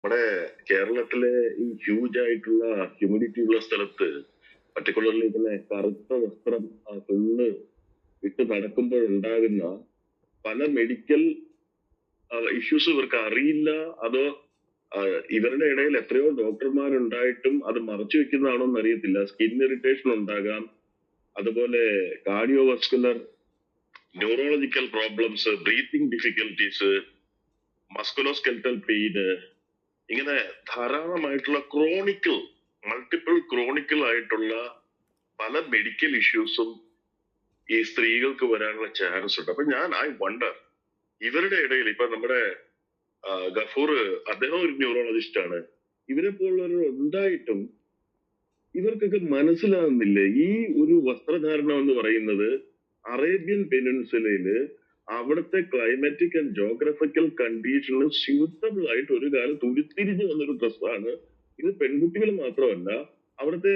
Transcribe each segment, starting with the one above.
നമ്മുടെ കേരളത്തിലെ ഈ ഹ്യൂജ് ആയിട്ടുള്ള ഹ്യൂമിഡിറ്റി ഉള്ള സ്ഥലത്ത് പർട്ടിക്കുലർലി ഇങ്ങനെ കറുത്ത വസ്ത്രം ഫുള്ള് ഇട്ട് നടക്കുമ്പോൾ ഉണ്ടാകുന്ന പല മെഡിക്കൽ ഇഷ്യൂസ് ഇവർക്ക് അറിയില്ല. അതോ ഇവരുടെ ഇടയിൽ എത്രയോ ഡോക്ടർമാരുണ്ടായിട്ടും അത് മറച്ചു വെക്കുന്നതാണോ എന്ന് അറിയത്തില്ല. സ്കിൻ ഇറിറ്റേഷൻ ഉണ്ടാകാം, അതുപോലെ cardiovascular neurological problems, breathing difficulties, musculoskeletal pain, ഇങ്ങനെ ധാരാളമായിട്ടുള്ള മൾട്ടിപ്പിൾ ക്രോണിക്കൽ ആയിട്ടുള്ള പല മെഡിക്കൽ ഇഷ്യൂസും ഈ സ്ത്രീകൾക്ക് വരാനുള്ള ചാൻസ് ഉണ്ട്. അപ്പൊ ഐ വണ്ടർ ഇവരുടെ ഇടയിൽ ഇപ്പൊ നമ്മുടെ ഗഫൂർ, അദ്ദേഹം ഒരു ന്യൂറോളജിസ്റ്റ് ആണ്. ഇവരെ പോലുള്ളവർ ഉണ്ടായിട്ടും ഇവർക്കൊക്കെ മനസ്സിലാകുന്നില്ല ഈ ഒരു വസ്ത്രധാരണം എന്ന് പറയുന്നത് അറേബ്യൻ പെനിൻസുലയില് അവിടുത്തെ climatic and geographical condition suitable ആയിട്ട് ഒരു കാലത്ത് ഉരുത്തിരിഞ്ഞു വന്നൊരു ഡ്രസ്സാണ് ഇത്. പെൺകുട്ടികൾ മാത്രമല്ല, അവിടുത്തെ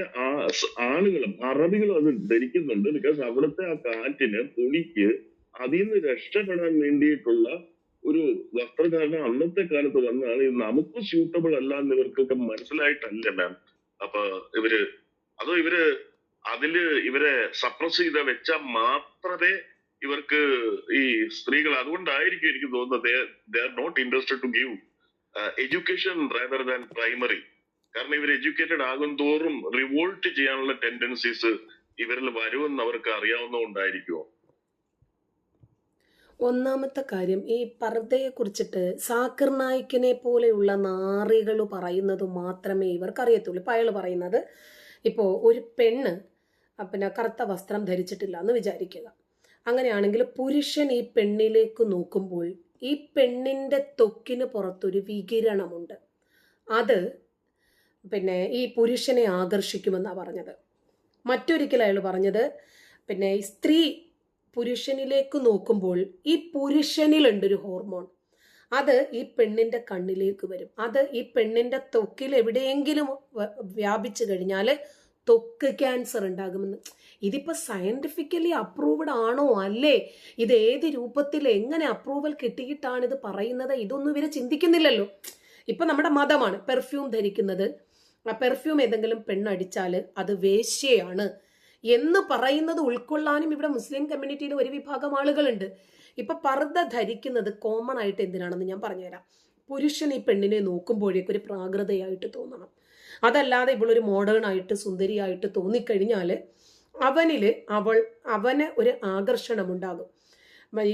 ആളുകളും അറബികളും അത് ധരിക്കുന്നുണ്ട്. ബിക്കോസ് അവിടുത്തെ ആ കാറ്റിന് പൊടിക്ക് അതിൽ നിന്ന് രക്ഷപ്പെടാൻ വേണ്ടിയിട്ടുള്ള ഒരു വസ്ത്രധാരണം അന്നത്തെ കാലത്ത് വന്നതാണ്. ഇത് നമുക്ക് സ്യൂട്ടബിൾ അല്ല എന്ന് ഇവർക്കൊക്കെ മനസ്സിലായിട്ടല്ല മാം. അപ്പൊ ഇവര് ഇവരെ സപ്രസ് ചെയ്ത വെച്ചാൽ മാത്രമേ ഇവർക്ക് ഈ സ്ത്രീകൾ, അതുകൊണ്ടായിരിക്കും എനിക്ക് തോന്നുന്നത് they are not interested to give education rather than primary. കാരണം ഇവർ എഡ്യൂക്കേറ്റഡ് ആകും തോറും റിവോൾട്ട് ചെയ്യാനുള്ള ടെൻഡൻസീസ് ഇവരിൽ വരുമെന്ന് അവർക്ക് അറിയാവുന്നതുകൊണ്ടായിരിക്കുമോ? ഒന്നാമത്തെ കാര്യം, ഈ പർദ്ദയെ കുറിച്ചിട്ട് സാക്കിർ നായിക്കിനെ പോലെയുള്ള നാറികൾ പറയുന്നത് മാത്രമേ ഇവർക്ക് അറിയത്തുള്ളൂ. ഇപ്പം അയാൾ പറയുന്നത്, ഇപ്പോൾ ഒരു പെണ്ണ് പിന്നെ കറുത്ത വസ്ത്രം ധരിച്ചിട്ടില്ല എന്ന് വിചാരിക്കുക. അങ്ങനെയാണെങ്കിൽ പുരുഷൻ ഈ പെണ്ണിലേക്ക് നോക്കുമ്പോൾ ഈ പെണ്ണിൻ്റെ ത്വക്കിന് പുറത്തൊരു വികിരണമുണ്ട്. അത് പിന്നെ ഈ പുരുഷനെ ആകർഷിക്കുമെന്നാണ് പറഞ്ഞത്. മറ്റൊരിക്കൽ അയാൾ പറഞ്ഞത്, പിന്നെ സ്ത്രീ പുരുഷനിലേക്ക് നോക്കുമ്പോൾ ഈ പുരുഷനിലുണ്ടൊരു ഹോർമോൺ, അത് ഈ പെണ്ണിന്റെ കണ്ണിലേക്ക് വരും. അത് ഈ പെണ്ണിന്റെ ത്വക്കിൽ എവിടെയെങ്കിലും വ്യാപിച്ചു കഴിഞ്ഞാൽ ത്വക്ക് ക്യാൻസർ ഉണ്ടാകുമെന്ന്. ഇതിപ്പോ സയന്റിഫിക്കലി അപ്രൂവ്ഡ് ആണോ അല്ലേ, ഇത് ഏത് രൂപത്തിൽ എങ്ങനെ അപ്രൂവൽ കിട്ടിയിട്ടാണ് ഇത് പറയുന്നത്, ഇതൊന്നും ഇവരെ ചിന്തിക്കുന്നില്ലല്ലോ. ഇപ്പൊ നമ്മുടെ മതമാണ് പെർഫ്യൂം ധരിക്കുന്നത്. ആ പെർഫ്യൂം ഏതെങ്കിലും പെണ്ണടിച്ചാൽ അത് വേശ്യയാണ് എന്ന് പറയുന്നത് ഉൾക്കൊള്ളാനും ഇവിടെ മുസ്ലിം കമ്മ്യൂണിറ്റിയിൽ ഒരു വിഭാഗം ആളുകളുണ്ട്. ഇപ്പൊ പർദ്ദ ധരിക്കുന്നത് കോമൺ ആയിട്ട് എന്തിനാണെന്ന് ഞാൻ പറഞ്ഞുതരാം. പുരുഷൻ ഈ പെണ്ണിനെ നോക്കുമ്പോഴേക്കും ഒരു പ്രാകൃതയായിട്ട് തോന്നണം. അതല്ലാതെ ഇവളൊരു മോഡേൺ ആയിട്ട് സുന്ദരിയായിട്ട് തോന്നിക്കഴിഞ്ഞാൽ അവന് ഒരു ആകർഷണമുണ്ടാകും.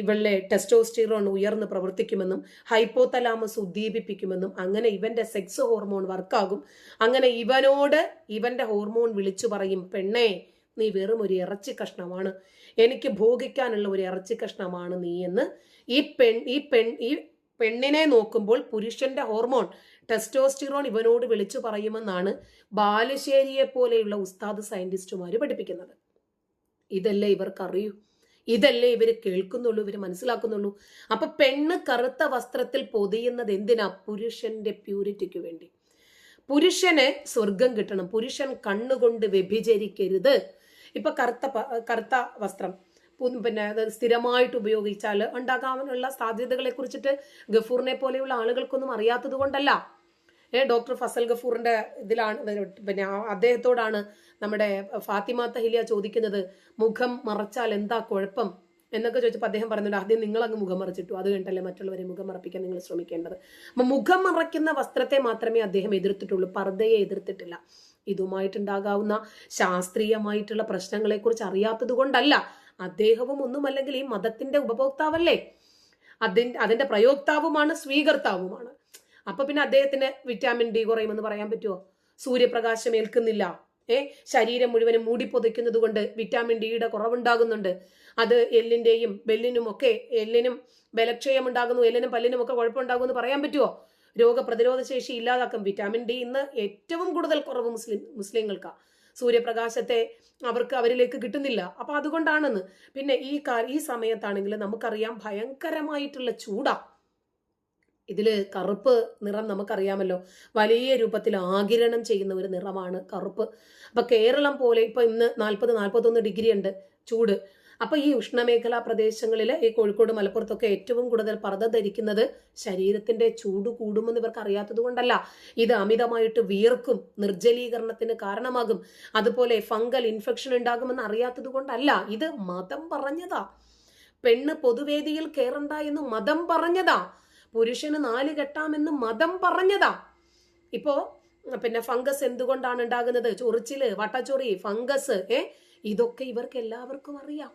ഇവളുടെ ടെസ്റ്റോസ്റ്റിറോൺ ഉയർന്ന് പ്രവർത്തിക്കുമെന്നും ഹൈപ്പോതലാമസ് ഉദ്ദീപിപ്പിക്കുമെന്നും അങ്ങനെ ഇവന്റെ സെക്സ് ഹോർമോൺ വർക്കാകും. അങ്ങനെ ഇവന്റെ ഹോർമോൺ വിളിച്ചു പറയും, പെണ്ണേ നീ വെറും ഒരു ഇറച്ചി കഷ്ണമാണ്, എനിക്ക് ഭോഗിക്കാനുള്ള ഒരു ഇറച്ചി കഷ്ണമാണ് നീ എന്ന് ഈ പെണ്ണിനെ നോക്കുമ്പോൾ പുരുഷന്റെ ഹോർമോൺ ടെസ്റ്റോസ്റ്റിറോൺ ഇവനോട് വിളിച്ചു പറയുമെന്നാണ് ബാലുശ്ശേരിയെ പോലെയുള്ള ഉസ്താദ് സയന്റിസ്റ്റുമാർ പഠിപ്പിക്കുന്നത്. ഇതല്ലേ ഇവർക്കറിയൂ, ഇതല്ലേ ഇവര് കേൾക്കുന്നുള്ളൂ, ഇവര് മനസ്സിലാക്കുന്നുള്ളൂ. അപ്പൊ പെണ്ണ് കറുത്ത വസ്ത്രത്തിൽ പൊതിയുന്നത് എന്തിനാ? പുരുഷന്റെ പ്യൂരിറ്റിക്ക് വേണ്ടി. പുരുഷന് സ്വർഗം കിട്ടണം, പുരുഷൻ കണ്ണുകൊണ്ട് വ്യഭിചരിക്കരുത്. ഇപ്പൊ കറുത്ത വസ്ത്രം പിന്നെ സ്ഥിരമായിട്ട് ഉപയോഗിച്ചാൽ ഉണ്ടാകാനുള്ള സാധ്യതകളെ കുറിച്ചിട്ട് ഗഫൂറിനെ പോലെയുള്ള ആളുകൾക്കൊന്നും അറിയാത്തത് കൊണ്ടല്ല. ഡോക്ടർ ഫസൽ ഗഫൂറിന്റെ ഇതിലാണ്, പിന്നെ അദ്ദേഹത്തോടാണ് നമ്മുടെ ഫാത്തിമ തഹിലിയ ചോദിക്കുന്നത്, മുഖം മറച്ചാൽ എന്താ കുഴപ്പം എന്നൊക്കെ ചോദിച്ചപ്പോൾ അദ്ദേഹം പറയുന്നുണ്ട്, ആദ്യം നിങ്ങളങ്ങ് മുഖം മറച്ചിട്ടു, അത് കഴിഞ്ഞിട്ടല്ലേ മറ്റുള്ളവരെ മുഖം മറപ്പിക്കാൻ നിങ്ങൾ ശ്രമിക്കേണ്ടത്. അപ്പൊ മുഖം മറയ്ക്കുന്ന വസ്ത്രത്തെ മാത്രമേ അദ്ദേഹം എതിർത്തിട്ടുള്ളൂ, പർദ്ദയെ എതിർത്തിട്ടില്ല. ഇതുമായിട്ടുണ്ടാകാവുന്ന ശാസ്ത്രീയമായിട്ടുള്ള പ്രശ്നങ്ങളെ കുറിച്ച് അറിയാത്തത് കൊണ്ടല്ല. അദ്ദേഹവും ഒന്നുമല്ലെങ്കിൽ ഈ മതത്തിന്റെ ഉപഭോക്താവല്ലേ, അതിന്റെ പ്രയോക്താവുമാണ്, സ്വീകർത്താവുമാണ്. അപ്പൊ പിന്നെ അദ്ദേഹത്തിന് വിറ്റാമിൻ ഡി കുറയുമെന്ന് പറയാൻ പറ്റുമോ? സൂര്യപ്രകാശം ഏൽക്കുന്നില്ല, ശരീരം മുഴുവനും മൂടിപ്പൊതിക്കുന്നത് കൊണ്ട് വിറ്റാമിൻ ഡിയുടെ കുറവുണ്ടാകുന്നുണ്ട്. അത് എല്ലിന്റെയും ബെല്ലിനും ഒക്കെ, എല്ലിനും ബലക്ഷയം ഉണ്ടാകുന്നു, എല്ലിനും പല്ലിനും ഒക്കെ കുഴപ്പമുണ്ടാകുമെന്ന് പറയാൻ പറ്റുമോ? രോഗപ്രതിരോധ ശേഷി ഇല്ലാതാക്കും. വിറ്റാമിൻ ഡി ഇന്ന് ഏറ്റവും കൂടുതൽ കുറവ് മുസ്ലിങ്ങൾക്കാണ്. സൂര്യപ്രകാശത്തെ അവരിലേക്ക് കിട്ടുന്നില്ല. അപ്പൊ അതുകൊണ്ടാണെന്ന്. പിന്നെ ഈ സമയത്താണെങ്കിൽ നമുക്കറിയാം ഭയങ്കരമായിട്ടുള്ള ചൂടാ. ഇതില് കറുപ്പ് നിറം നമുക്കറിയാമല്ലോ, വലിയ രൂപത്തിൽ ആഗിരണം ചെയ്യുന്ന ഒരു നിറമാണ് കറുപ്പ്. അപ്പൊ കേരളം പോലെ ഇപ്പൊ ഇന്ന് 40-41 ഡിഗ്രി ഉണ്ട് ചൂട്. അപ്പൊ ഈ ഉഷ്ണമേഖലാ പ്രദേശങ്ങളിൽ ഈ കോഴിക്കോട് മലപ്പുറത്തൊക്കെ ഏറ്റവും കൂടുതൽ പർദ്ദ ധരിക്കുന്നത് ശരീരത്തിന്റെ ചൂട് കൂടുമെന്ന് ഇവർക്ക് അറിയാത്തത് കൊണ്ടല്ല. ഇത് അമിതമായിട്ട് വിയർക്കും, നിർജ്ജലീകരണത്തിന് കാരണമാകും, അതുപോലെ ഫംഗൽ ഇൻഫെക്ഷൻ ഉണ്ടാകുമെന്ന് അറിയാത്തത് കൊണ്ടല്ല. ഇത് മതം പറഞ്ഞതാ. പെണ്ണ് പൊതുവേദിയിൽ കയറണ്ട എന്ന് മതം പറഞ്ഞതാ. പുരുഷന് 4 കെട്ടാമെന്ന് മതം പറഞ്ഞതാ. ഇപ്പോ പിന്നെ ഫംഗസ് എന്തുകൊണ്ടാണ് ഉണ്ടാകുന്നത്? ചൊറിച്ചില്, വട്ടച്ചൊറി, ഫംഗസ്, ഇതൊക്കെ ഇവർക്ക് എല്ലാവർക്കും അറിയാം.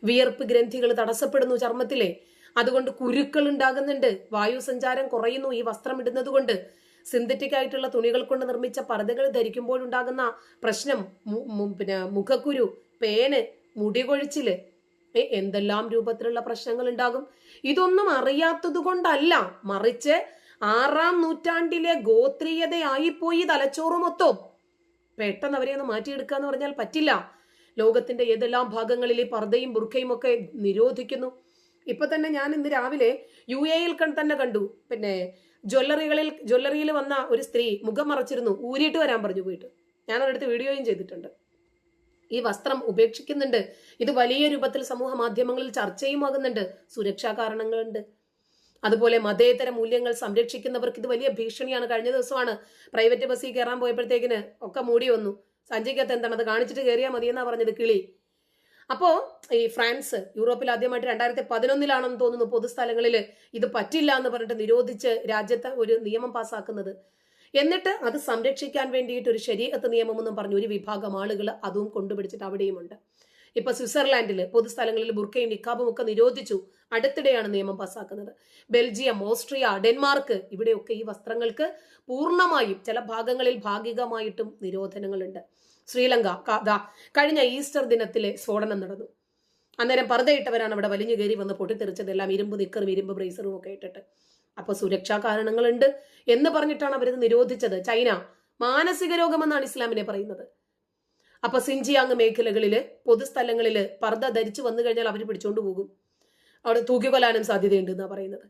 വിയർപ്പ് ഗ്രന്ഥികൾ തടസ്സപ്പെടുന്നു ചർമ്മത്തിലെ, അതുകൊണ്ട് കുരുക്കൾ ഉണ്ടാകുന്നുണ്ട്, വായു സഞ്ചാരം കുറയുന്നു ഈ വസ്ത്രം ഇടുന്നത് കൊണ്ട്. സിന്തറ്റിക് ആയിട്ടുള്ള തുണികൾ കൊണ്ട് നിർമ്മിച്ച പർദ്ദകൾ ധരിക്കുമ്പോഴുണ്ടാകുന്ന പ്രശ്നം പിന്നെ മുഖക്കുരു, പേന്, മുടി കൊഴിച്ചില്, എന്തെല്ലാം രൂപത്തിലുള്ള പ്രശ്നങ്ങൾ ഉണ്ടാകും. ഇതൊന്നും അറിയാത്തത് കൊണ്ടല്ല, മറിച്ച് 6-ാം നൂറ്റാണ്ടിലെ ഗോത്രീയതയായിപ്പോയി തലച്ചോറ് മൊത്തം. പെട്ടെന്ന് അവരെ ഒന്ന് മാറ്റിയെടുക്കുക എന്ന് പറഞ്ഞാൽ പറ്റില്ല. ലോകത്തിന്റെ ഏതെല്ലാം ഭാഗങ്ങളിൽ ഈ പർദ്ദയും ബുർക്കയും ഒക്കെ നിരോധിക്കുന്നു. ഇപ്പൊ തന്നെ ഞാൻ ഇന്ന് രാവിലെ UAE തന്നെ കണ്ടു, പിന്നെ ജ്വല്ലറിയിൽ വന്ന ഒരു സ്ത്രീ മുഖം മറച്ചിരുന്നു, ഊരിയിട്ട് വരാൻ പറഞ്ഞു പോയിട്ട്. ഞാൻ അവരുടെ വീഡിയോയും ചെയ്തിട്ടുണ്ട്. ഈ വസ്ത്രം ഉപേക്ഷിക്കുന്നുണ്ട്. ഇത് വലിയ രൂപത്തിൽ സമൂഹ മാധ്യമങ്ങളിൽ ചർച്ചയുമാകുന്നുണ്ട്. സുരക്ഷാ കാരണങ്ങളുണ്ട്. അതുപോലെ മതേതര മൂല്യങ്ങൾ സംരക്ഷിക്കുന്നവർക്ക് ഇത് വലിയ ഭീഷണിയാണ്. കഴിഞ്ഞ ദിവസമാണ് പ്രൈവറ്റ് ബസ്സിൽ കയറാൻ പോയപ്പോഴത്തേക്കിന് ഒക്കെ മൂടി വന്നു. സഞ്ചിക്കകത്ത് എന്താണ് അത് കാണിച്ചിട്ട് കയറിയാൽ മതിയെന്നാ പറഞ്ഞത്, കിളി. അപ്പോ ഈ ഫ്രാൻസ് യൂറോപ്പിൽ ആദ്യമായിട്ട് 2011 തോന്നുന്നു പൊതുസ്ഥലങ്ങളിൽ ഇത് പറ്റില്ല എന്ന് പറഞ്ഞിട്ട് നിരോധിച്ച് രാജ്യത്ത് ഒരു നിയമം പാസ്സാക്കുന്നത്. എന്നിട്ട് അത് സംരക്ഷിക്കാൻ വേണ്ടിയിട്ട് ഒരു ശരീഅത്ത് നിയമം എന്നും പറഞ്ഞു ഒരു വിഭാഗം ആളുകൾ അതും കൊണ്ടുപിടിച്ചിട്ട് അവിടെയുമുണ്ട്. ഇപ്പൊ സ്വിറ്റ്സർലാൻഡിൽ പൊതുസ്ഥലങ്ങളിൽ ബുർക്കയും നിക്കാബും ഒക്കെ നിരോധിച്ചു. അടുത്തിടെയാണ് നിയമം പാസ്സാക്കുന്നത്. ബെൽജിയം, ഓസ്ട്രിയ, ഡെൻമാർക്ക്, ഇവിടെയൊക്കെ ഈ വസ്ത്രങ്ങൾക്ക് പൂർണ്ണമായും, ചില ഭാഗങ്ങളിൽ ഭാഗികമായിട്ടും നിരോധനങ്ങളുണ്ട്. ശ്രീലങ്ക കഴിഞ്ഞ ഈസ്റ്റർ ദിനത്തിലെ സ്ഫോടനം നടന്നു. അന്നേരം പർദ്ദയിട്ടവരാണ് അവിടെ വലിഞ്ഞു കയറി വന്ന് പൊട്ടിത്തെറിച്ചത്. എല്ലാം ഇരുമ്പ് നിക്കറും ഇരുമ്പ് ബ്രേസറും ഒക്കെ ഇട്ടിട്ട്. അപ്പൊ സുരക്ഷാ കാരണങ്ങളുണ്ട് എന്ന് പറഞ്ഞിട്ടാണ് അവരിത് നിരോധിച്ചത്. ചൈന മാനസിക രോഗമെന്നാണ് ഇസ്ലാമിനെ പറയുന്നത്. അപ്പൊ സിൻജിയാങ് മേഖലകളില് പൊതുസ്ഥലങ്ങളില് പർദ്ദ ധരിച്ചു വന്നു കഴിഞ്ഞാൽ അവർ പിടിച്ചോണ്ട് പോകും, അവിടെ തൂക്കിക്കൊല്ലാനും സാധ്യതയുണ്ട് എന്നാ പറയുന്നത്.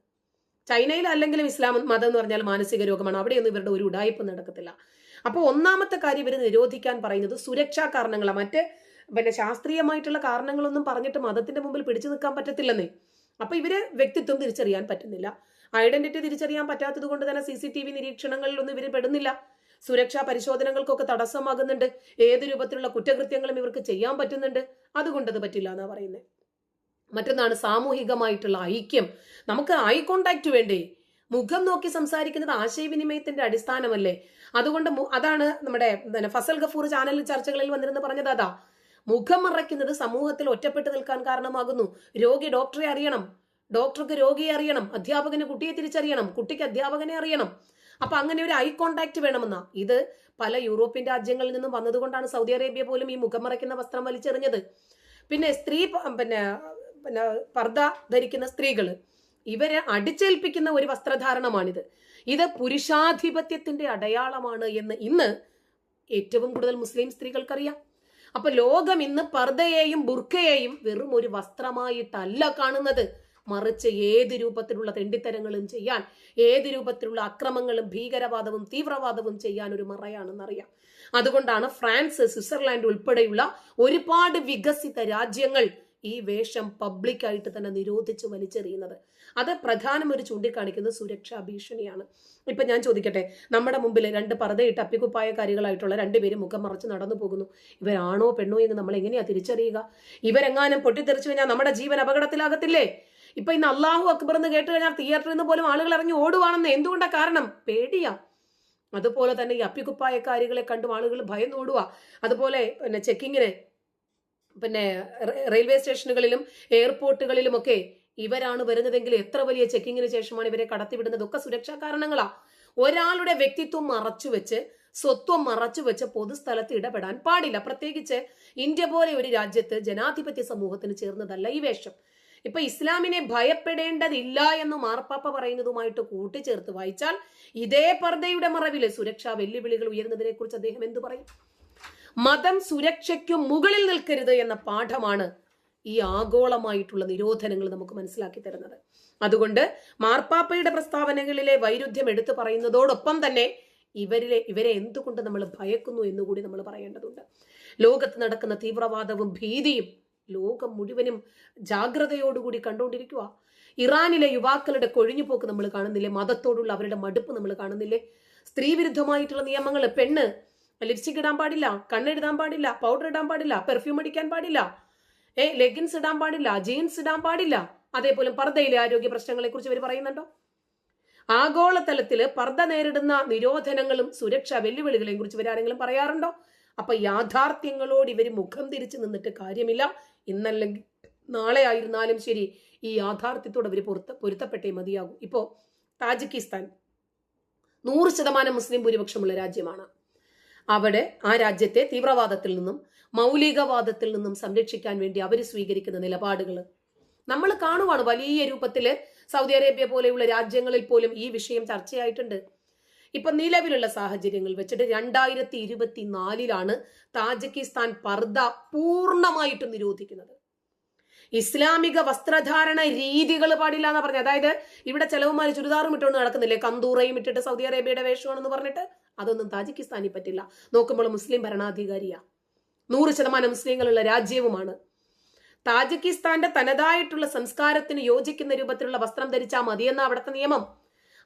ചൈനയിൽ അല്ലെങ്കിലും ഇസ്ലാം മതം എന്ന് പറഞ്ഞാൽ മാനസിക രോഗമാണ്. അവിടെയൊന്നും ഇവരുടെ ഒരു ഉടായ്പ നടക്കത്തില്ല. അപ്പോൾ ഒന്നാമത്തെ കാര്യം ഇവർ നിരോധിക്കാൻ പറയുന്നത് സുരക്ഷാ കാരണങ്ങളാണ്. മറ്റ് പിന്നെ ശാസ്ത്രീയമായിട്ടുള്ള കാരണങ്ങളൊന്നും പറഞ്ഞിട്ട് മതത്തിന്റെ മുമ്പിൽ പിടിച്ചു നിൽക്കാൻ പറ്റത്തില്ലെന്നേ. അപ്പൊ ഇവര് വ്യക്തിത്വം തിരിച്ചറിയാൻ പറ്റുന്നില്ല, ഐഡന്റിറ്റി തിരിച്ചറിയാൻ പറ്റാത്തത് കൊണ്ട് തന്നെ CCTV നിരീക്ഷണങ്ങളിലൊന്നും ഇവർ പെടുന്നില്ല. സുരക്ഷാ പരിശോധനകൾക്കൊക്കെ തടസ്സമാകുന്നുണ്ട്. ഏത് രൂപത്തിലുള്ള കുറ്റകൃത്യങ്ങളും ഇവർക്ക് ചെയ്യാൻ പറ്റുന്നുണ്ട്. അതുകൊണ്ട് അത് പറ്റില്ല എന്നാ പറയുന്നത്. മറ്റൊന്നാണ് സാമൂഹികമായിട്ടുള്ള ഐക്യം. നമുക്ക് ഐ കോണ്ടാക്ട് വേണ്ടേ? മുഖം നോക്കി സംസാരിക്കുന്നത് ആശയവിനിമയത്തിന്റെ അടിസ്ഥാനമല്ലേ? അതുകൊണ്ട് അതാണ് നമ്മുടെ ഫസൽ ഗഫൂർ ചാനലിൽ ചർച്ചകളിൽ വന്നിരുന്ന് പറഞ്ഞത്. അതാ, മുഖം മറയ്ക്കുന്നത് സമൂഹത്തിൽ ഒറ്റപ്പെട്ടു നിൽക്കാൻ കാരണമാകുന്നു. രോഗി ഡോക്ടറെ അറിയണം, ഡോക്ടർക്ക് രോഗിയെ അറിയണം, അധ്യാപകന് കുട്ടിയെ തിരിച്ചറിയണം, കുട്ടിക്ക് അധ്യാപകനെ അറിയണം. അപ്പൊ അങ്ങനെ ഒരു ഐ കോണ്ടാക്ട് വേണമെന്നാ. ഇത് പല യൂറോപ്യൻ രാജ്യങ്ങളിൽ നിന്നും വന്നതുകൊണ്ടാണ് സൗദി അറേബ്യ പോലും ഈ മുഖം മറയ്ക്കുന്ന വസ്ത്രം വലിച്ചെറിഞ്ഞത്. പിന്നെ പിന്നെ പർദ്ദ ധരിക്കുന്ന സ്ത്രീകള്, ഇവരെ അടിച്ചേൽപ്പിക്കുന്ന ഒരു വസ്ത്രധാരണമാണിത്. ഇത് പുരുഷാധിപത്യത്തിന്റെ അടയാളമാണ് എന്ന് ഇന്ന് ഏറ്റവും കൂടുതൽ മുസ്ലിം സ്ത്രീകൾക്കറിയാം. അപ്പൊ ലോകം ഇന്ന് പർദ്ദയെയും ബുർക്കയെയും വെറും ഒരു വസ്ത്രമായിട്ടല്ല കാണുന്നത്, മറിച്ച് ഏത് രൂപത്തിലുള്ള തെണ്ടിത്തരങ്ങളും ചെയ്യാൻ, ഏത് രൂപത്തിലുള്ള അക്രമങ്ങളും ഭീകരവാദവും തീവ്രവാദവും ചെയ്യാൻ ഒരു മറയാണെന്നറിയാം. അതുകൊണ്ടാണ് ഫ്രാൻസ്, സ്വിറ്റ്സർലാൻഡ് ഉൾപ്പെടെയുള്ള ഒരുപാട് വികസിത രാജ്യങ്ങൾ ഈ വേഷം പബ്ലിക്കായിട്ട് തന്നെ നിരോധിച്ച് വലിച്ചെറിയുന്നത്. അത് പ്രധാനം ഒരു ചൂണ്ടിക്കാണിക്കുന്നത് സുരക്ഷാ ഭീഷണിയാണ്. ഇപ്പൊ ഞാൻ ചോദിക്കട്ടെ, നമ്മുടെ മുമ്പിൽ 2 പർദ്ദയിട്ട് അപ്പിക്കുപ്പായക്കാരികളായിട്ടുള്ള 2 പേര് മുഖം മറച്ച് നടന്നു പോകുന്നു. ഇവരാണോ പെണ്ണോ എന്ന് നമ്മൾ എങ്ങനെയാ തിരിച്ചറിയുക? ഇവരെങ്ങാനും പൊട്ടിത്തെറിച്ചു കഴിഞ്ഞാൽ നമ്മുടെ ജീവൻ അപകടത്തിലാകത്തില്ലേ? ഇപ്പൊ ഇന്ന് അല്ലാഹു അക്ബർ എന്ന് കേട്ട് കഴിഞ്ഞാൽ തിയേറ്ററിൽ നിന്ന് പോലും ആളുകൾ ഇറങ്ങി ഓടുവാണെന്ന്. എന്തുകൊണ്ടാ കാരണം? പേടിയാ. അതുപോലെ തന്നെ ഈ അപ്പിക്കുപ്പായക്കാരികളെ കണ്ടും ആളുകൾ ഭയന്നോടുക. അതുപോലെ പിന്നെ ചെക്കിങ്ങിന്, പിന്നെ റെയിൽവേ സ്റ്റേഷനുകളിലും എയർപോർട്ടുകളിലുമൊക്കെ ഇവരാണ് വരുന്നതെങ്കിൽ എത്ര വലിയ ചെക്കിങ്ങിന് ശേഷമാണ് ഇവരെ കടത്തിവിടുന്നത്? ഒക്കെ സുരക്ഷാ കാരണങ്ങളാ. ഒരാളുടെ വ്യക്തിത്വം മറച്ചുവെച്ച്, സ്വത്വം മറച്ചുവെച്ച് പൊതുസ്ഥലത്ത് ഇടപെടാൻ പാടില്ല. പ്രത്യേകിച്ച് ഇന്ത്യ പോലെ ഒരു രാജ്യത്ത് ജനാധിപത്യ സമൂഹത്തിന് ചേർന്നതല്ല ഈ വേഷം. ഇപ്പൊ ഇസ്ലാമിനെ ഭയപ്പെടേണ്ടതില്ല എന്ന് മാർപ്പാപ്പ പറയുന്നതുമായിട്ട് കൂട്ടിച്ചേർത്ത് വായിച്ചാൽ ഇതേ പർദ്ദയുടെ മറവില് സുരക്ഷാ വെല്ലുവിളികൾ ഉയരുന്നതിനെ കുറിച്ച് അദ്ദേഹം എന്തു പറയും? മതം സുരക്ഷയ്ക്ക് മുകളിൽ നിൽക്കരുത് എന്ന പാഠമാണ് ഈ ആഗോളമായിട്ടുള്ള നിരോധനങ്ങൾ നമുക്ക് മനസ്സിലാക്കി തരുന്നത്. അതുകൊണ്ട് മാർപ്പാപ്പയുടെ പ്രസ്താവനകളിലെ വൈരുദ്ധ്യം എടുത്തു പറയുന്നതോടൊപ്പം തന്നെ ഇവരെ എന്തുകൊണ്ട് നമ്മൾ ഭയക്കുന്നു എന്നുകൂടി നമ്മൾ പറയേണ്ടതുണ്ട്. ലോകത്ത് നടക്കുന്ന തീവ്രവാദവും ഭീതിയും ലോകം മുഴുവനും ജാഗ്രതയോടുകൂടി കണ്ടുകൊണ്ടിരിക്കുക. ഇറാനിലെ യുവാക്കളുടെ കൊഴിഞ്ഞുപോക്ക് നമ്മൾ കാണുന്നില്ലേ? മതത്തോടുള്ള അവരുടെ മടുപ്പ് നമ്മൾ കാണുന്നില്ലേ? സ്ത്രീ വിരുദ്ധമായിട്ടുള്ള നിയമങ്ങൾ, പെണ്ണ് ലിപ്സ്റ്റിക് ഇടാൻ പാടില്ല, കണ്ണെഴുതാൻ പാടില്ല, പൗഡർ ഇടാൻ പാടില്ല, പെർഫ്യൂം അടിക്കാൻ പാടില്ല, ലെഗിൻസ് ഇടാൻ പാടില്ല, ജീൻസ് ഇടാൻ പാടില്ല. അതേപോലെ പർദ്ദയിലെ ആരോഗ്യ പ്രശ്നങ്ങളെ കുറിച്ച് ഇവർ പറയുന്നുണ്ടോ? ആഗോളതലത്തില് പർദ്ദ നേരിടുന്ന നിരോധനങ്ങളും സുരക്ഷാ വെല്ലുവിളികളെയും കുറിച്ച് ഇവരാരെങ്കിലും പറയാറുണ്ടോ? അപ്പൊ യാഥാർത്ഥ്യങ്ങളോട് ഇവർ മുഖം തിരിച്ചു നിന്നിട്ട് കാര്യമില്ല. ഇന്നല്ലെങ്കിൽ നാളെ ആയിരുന്നാലും ശരി ഈ യാഥാർത്ഥ്യത്തോട് അവർ പൊരുത്തപ്പെട്ടേ മതിയാകും. ഇപ്പോ താജിക്കിസ്ഥാൻ 100% മുസ്ലിം ഭൂരിപക്ഷമുള്ള രാജ്യമാണ്. അവിടെ ആ രാജ്യത്തെ തീവ്രവാദത്തിൽ നിന്നും മൗലികവാദത്തിൽ നിന്നും സംരക്ഷിക്കാൻ വേണ്ടി അവർ സ്വീകരിക്കുന്ന നിലപാടുകൾ നമ്മൾ കാണുവാണ്. വലിയ രൂപത്തില് സൗദി അറേബ്യ പോലെയുള്ള രാജ്യങ്ങളിൽ പോലും ഈ വിഷയം ചർച്ചയായിട്ടുണ്ട്. ഇപ്പൊ നിലവിലുള്ള സാഹചര്യങ്ങൾ വെച്ചിട്ട് 2024 താജിക്കിസ്ഥാൻ പർദ്ദ പൂർണ്ണമായിട്ടും നിരോധിക്കുന്നത്. ഇസ്ലാമിക വസ്ത്രധാരണ രീതികൾ പാടില്ല എന്നാ പറഞ്ഞത്. അതായത് ഇവിടെ ചെലവുമാര് ചുരിദാറും ഇട്ടുകൊണ്ട് നടക്കുന്നില്ലേ, കന്തൂറയും ഇട്ടിട്ട് സൗദി അറേബ്യയുടെ വേഷമാണെന്ന് പറഞ്ഞിട്ട്, അതൊന്നും താജിക്കിസ്ഥാനിൽ പറ്റില്ല. നോക്കുമ്പോൾ മുസ്ലിം ഭരണാധികാരിയാ, 100% മുസ്ലിങ്ങളുള്ള രാജ്യവുമാണ്. താജിക്കിസ്ഥാന്റെ തനതായിട്ടുള്ള സംസ്കാരത്തിന് യോജിക്കുന്ന രൂപത്തിലുള്ള വസ്ത്രം ധരിച്ചാൽ മതിയെന്ന അവിടുത്തെ നിയമം.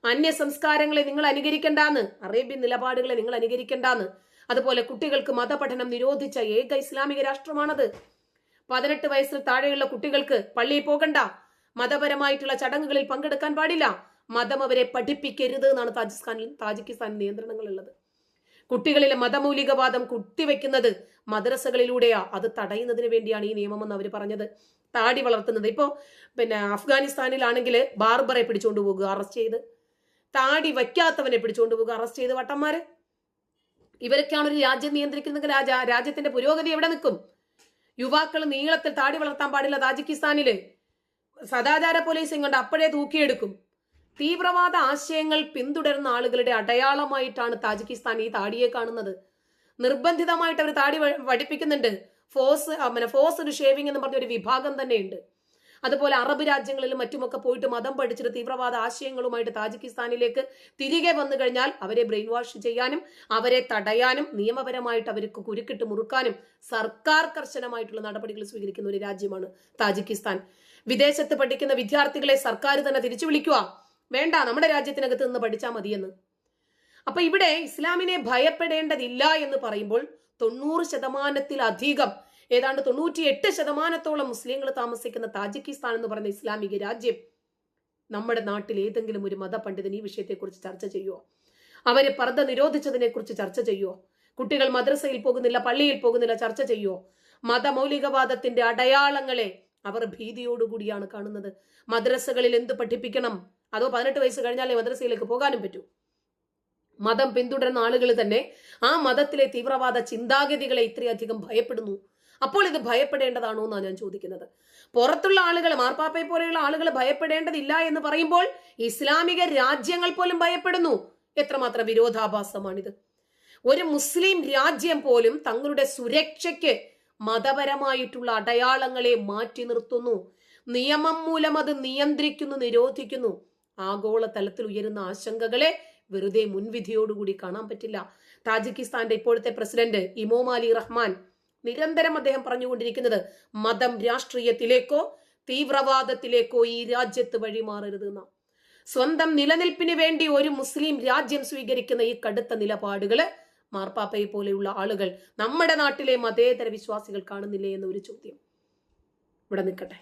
അന്യ സംസ്കാരങ്ങളെ നിങ്ങൾ അനുകരിക്കണ്ടാന്ന്, അറേബ്യൻ നിലപാടുകളെ നിങ്ങൾ അനുകരിക്കണ്ടാന്ന്. അതുപോലെ കുട്ടികൾക്ക് മതപഠനം നിരോധിച്ച ഏക ഇസ്ലാമിക രാഷ്ട്രമാണത്. 18 വയസ്സിൽ താഴെയുള്ള കുട്ടികൾക്ക് പള്ളിയിൽ പോകണ്ട, മതപരമായിട്ടുള്ള ചടങ്ങുകളിൽ പങ്കെടുക്കാൻ പാടില്ല, മതം അവരെ പഠിപ്പിക്കരുത് എന്നാണ് താജിക്കിസ്ഥാൻ നിയന്ത്രണങ്ങൾ ഉള്ളത്. കുട്ടികളിലെ മതമൗലികവാദം കുത്തിവെക്കുന്നത് മദ്രസകളിലൂടെയാ. അത് തടയുന്നതിന് വേണ്ടിയാണ് ഈ നിയമമെന്ന് അവർ പറഞ്ഞത്. താടി വളർത്തുന്നത് ഇപ്പോ അഫ്ഗാനിസ്ഥാനിലാണെങ്കിൽ ബാർബറെ പിടിച്ചുകൊണ്ട് പോകുക, അറസ്റ്റ് ചെയ്ത്. താടി വയ്ക്കാത്തവനെ പിടിച്ചുകൊണ്ട് പോകുക, അറസ്റ്റ് ചെയ്ത്. വട്ടന്മാര് ഇവരൊക്കെയാണ് ഒരു രാജ്യം നിയന്ത്രിക്കുന്ന രാജ്യത്തിന്റെ പുരോഗതി എവിടെ നിൽക്കും? യുവാക്കൾ നീളത്തിൽ താടി വളർത്താൻ പാടില്ല താജിക്കിസ്ഥാനില്. സദാചാര പോലീസിംഗ് കൊണ്ട് അപ്പോഴേ തൂക്കിയെടുക്കും. തീവ്രവാദ ആശയങ്ങൾ പിന്തുടരുന്ന ആളുകളുടെ അടയാളമായിട്ടാണ് താജിക്കിസ്ഥാൻ ഈ താടിയെ കാണുന്നത്. നിർബന്ധിതമായിട്ട് അവർ താടി വടിപ്പിക്കുന്നുണ്ട്. ഫോഴ്സ്ഡ് ഷേവിംഗ് എന്ന് പറഞ്ഞ ഒരു വിഭാഗം തന്നെയുണ്ട്. അതുപോലെ അറബ് രാജ്യങ്ങളിലും മറ്റുമൊക്കെ പോയിട്ട് മതം പഠിച്ചിട്ട് തീവ്രവാദ ആശയങ്ങളുമായിട്ട് താജിക്കിസ്ഥാനിലേക്ക് തിരികെ വന്നു കഴിഞ്ഞാൽ അവരെ ബ്രെയിൻ വാഷ് ചെയ്യാനും അവരെ തടയാനും നിയമപരമായിട്ട് അവർക്ക് കുരുക്കിട്ട് മുറുക്കാനും സർക്കാർ കർശനമായിട്ടുള്ള നടപടികൾ സ്വീകരിക്കുന്ന ഒരു രാജ്യമാണ് താജിക്കിസ്ഥാൻ. വിദേശത്ത് പഠിക്കുന്ന വിദ്യാർത്ഥികളെ സർക്കാർ തന്നെ തിരിച്ചു വിളിക്കുക, വേണ്ട നമ്മുടെ രാജ്യത്തിനകത്ത് നിന്ന് പഠിച്ചാൽ മതിയെന്ന്. അപ്പൊ ഇവിടെ ഇസ്ലാമിനെ ഭയപ്പെടേണ്ടതില്ല എന്ന് പറയുമ്പോൾ 90%-ലധികം ഏതാണ്ട് 98% മുസ്ലിങ്ങൾ താമസിക്കുന്ന താജിക്കിസ്ഥാൻ എന്ന് പറയുന്ന ഇസ്ലാമിക രാജ്യം, നമ്മുടെ നാട്ടിൽ ഏതെങ്കിലും ഒരു മതപണ്ഡിതൻ ഈ വിഷയത്തെക്കുറിച്ച് ചർച്ച ചെയ്യുമോ? അവര് പർദ്ദ നിരോധിച്ചതിനെ കുറിച്ച് ചർച്ച ചെയ്യുമോ? കുട്ടികൾ മദ്രസയിൽ പോകുന്നില്ല, പള്ളിയിൽ പോകുന്നില്ല, ചർച്ച ചെയ്യുമോ? മതമൗലികവാദത്തിന്റെ അടയാളങ്ങളെ അവർ ഭീതിയോടുകൂടിയാണ് കാണുന്നത്. മദ്രസകളിൽ എന്ത് പഠിപ്പിക്കണം? അതോ 18 വയസ്സ് കഴിഞ്ഞാലേ മദ്രസയിലേക്ക് പോകാനും പറ്റൂ? മതം പിന്തുടരുന്ന ആളുകൾ തന്നെ ആ മതത്തിലെ തീവ്രവാദ ചിന്താഗതികളെ ഇത്രയധികം ഭയപ്പെടുന്നു. അപ്പോൾ ഇത് ഭയപ്പെടേണ്ടതാണോ എന്നാണ് ഞാൻ ചോദിക്കുന്നത്. പുറത്തുള്ള ആളുകൾ, മാർപ്പാപ്പയെ പോലെയുള്ള ആളുകൾ ഭയപ്പെടേണ്ടതില്ല എന്ന് പറയുമ്പോൾ ഇസ്ലാമിക രാജ്യങ്ങൾ പോലും ഭയപ്പെടുന്നു. എത്രമാത്രം വിരോധാഭാസമാണിത്! ഒരു മുസ്ലിം രാജ്യം പോലും തങ്ങളുടെ സുരക്ഷയ്ക്ക് മതപരമായിട്ടുള്ള അടയാളങ്ങളെ മാറ്റി നിർത്തുന്നു. നിയമം മൂലം അത് നിയന്ത്രിക്കുന്നു, നിരോധിക്കുന്നു. ആഗോള തലത്തിൽ ഉയരുന്ന ആശങ്കകളെ വെറുതെ മുൻവിധിയോടുകൂടി കാണാൻ പറ്റില്ല. താജിക്കിസ്ഥാന്റെ ഇപ്പോഴത്തെ പ്രസിഡന്റ് ഇമോമാലി റഹ്മാൻ നിരന്തരം അദ്ദേഹം പറഞ്ഞുകൊണ്ടിരിക്കുന്നത് മതം രാഷ്ട്രീയത്തിലേക്കോ തീവ്രവാദത്തിലേക്കോ ഈ രാജ്യത്ത് വഴിമാറരുത് എന്നാ. സ്വന്തം നിലനിൽപ്പിന് വേണ്ടി ഒരു മുസ്ലിം രാജ്യം സ്വീകരിക്കുന്ന ഈ കടുത്ത നിലപാടുകള് മാർപ്പാപ്പയെ പോലെയുള്ള ആളുകൾ നമ്മുടെ നാട്ടിലെ മതേതര വിശ്വാസികൾ കാണുന്നില്ലേ എന്നൊരു ചോദ്യം ഇവിടെ നിൽക്കട്ടെ.